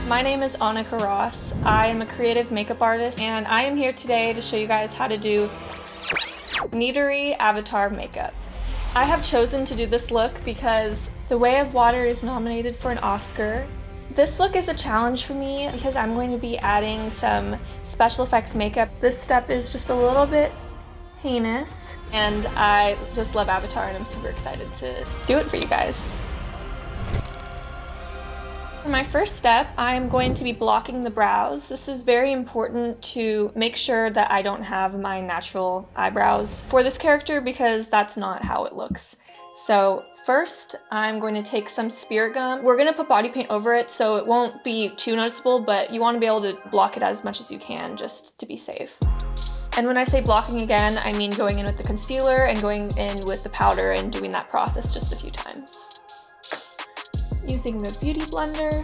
My name is Annika Ross. I am a creative makeup artist, and I am here today to show you guys how to do Neytiri avatar makeup. I have chosen to do this look because The Way of Water is nominated for an Oscar. This look is a challenge for me because I'm going to be adding some special effects makeup. This step is just a little bit heinous, and I just love Avatar and I'm super excited to do it for you guys. For my first step, I'm going to be blocking the brows. This is very important to make sure that I don't have my natural eyebrows for this character because that's not how it looks. So first, I'm going to take some spirit gum. We're going to put body paint over it so it won't be too noticeable, but you want to be able to block it as much as you can just to be safe. And when I say blocking again, I mean going in with the concealer and going in with the powder and doing that process just a few times. Using the beauty blender.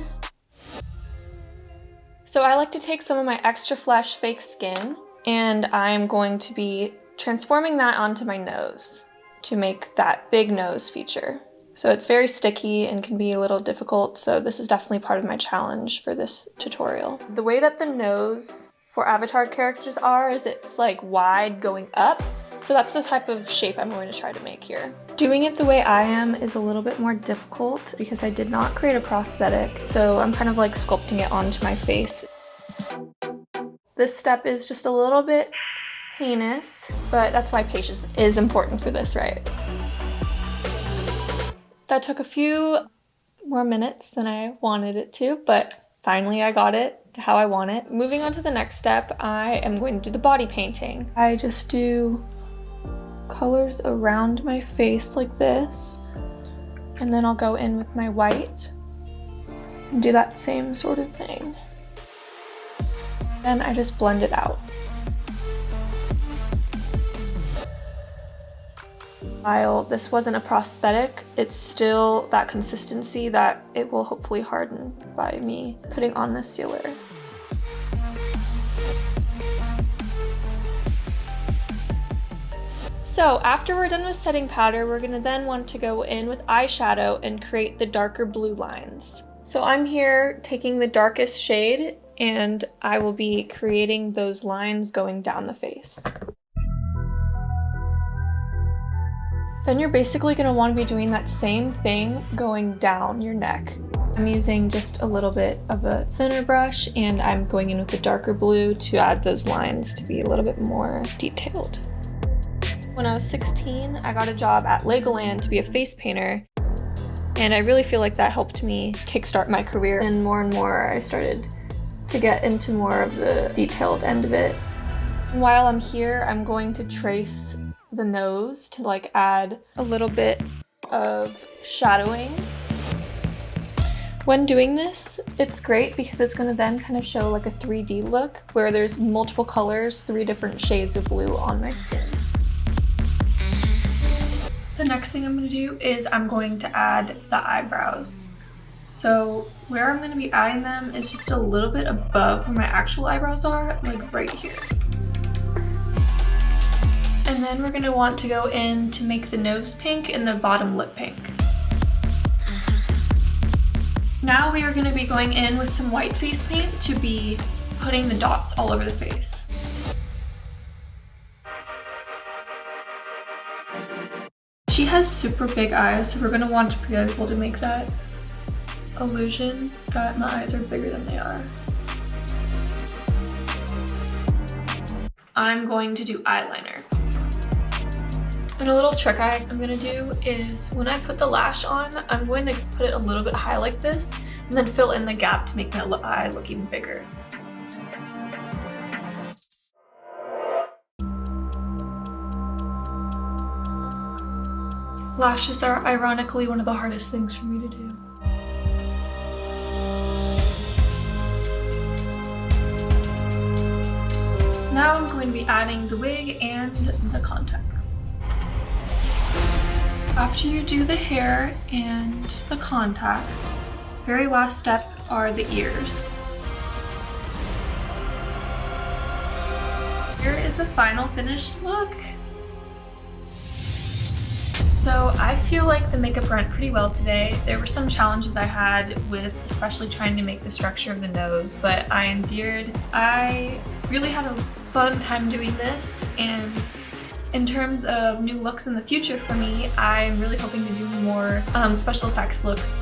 So I like to take some of my extra flesh fake skin and I'm going to be transforming that onto my nose to make that big nose feature. So it's very sticky and can be a little difficult, so this is definitely part of my challenge for this tutorial. The way that the nose for avatar characters is it's like wide going up. So that's the type of shape I'm going to try to make here. Doing it the way I am is a little bit more difficult because I did not create a prosthetic, so I'm kind of like sculpting it onto my face. This step is just a little bit heinous, but that's why patience is important for this, right? That took a few more minutes than I wanted it to, but finally I got it to how I want it. Moving on to the next step, I am going to do the body painting. I just do colors around my face like this, and then I'll go in with my white and do that same sort of thing. Then I just blend it out. While this wasn't a prosthetic, it's still that consistency that it will hopefully harden by me putting on the sealer. So after we're done with setting powder, we're gonna then want to go in with eyeshadow and create the darker blue lines. So I'm here taking the darkest shade and I will be creating those lines going down the face. Then you're basically gonna want to be doing that same thing going down your neck. I'm using just a little bit of a thinner brush and I'm going in with the darker blue to add those lines to be a little bit more detailed. When I was 16, I got a job at Legoland to be a face painter, and I really feel like that helped me kickstart my career, and more I started to get into more of the detailed end of it. While I'm here, I'm going to trace the nose to like add a little bit of shadowing. When doing this, it's great because it's going to then kind of show like a 3D look where there's multiple colors, 3 different shades of blue on my skin. The next thing I'm going to do is I'm going to add the eyebrows. So where I'm going to be adding them is just a little bit above where my actual eyebrows are, like right here. And then we're going to want to go in to make the nose pink and the bottom lip pink. Now we are going to be going in with some white face paint to be putting the dots all over the face. She has super big eyes, so we're going to want to be able to make that illusion that my eyes are bigger than they are. I'm going to do eyeliner. And a little trick I'm going to do is when I put the lash on, I'm going to put it a little bit high like this and then fill in the gap to make my eye look even bigger. Lashes are ironically one of the hardest things for me to do. Now I'm going to be adding the wig and the contacts. After you do the hair and the contacts, very last step are the ears. Here is the final finished look. So I feel like the makeup went pretty well today. There were some challenges I had with especially trying to make the structure of the nose, but I endured. I really had a fun time doing this, and in terms of new looks in the future for me, I'm really hoping to do more special effects looks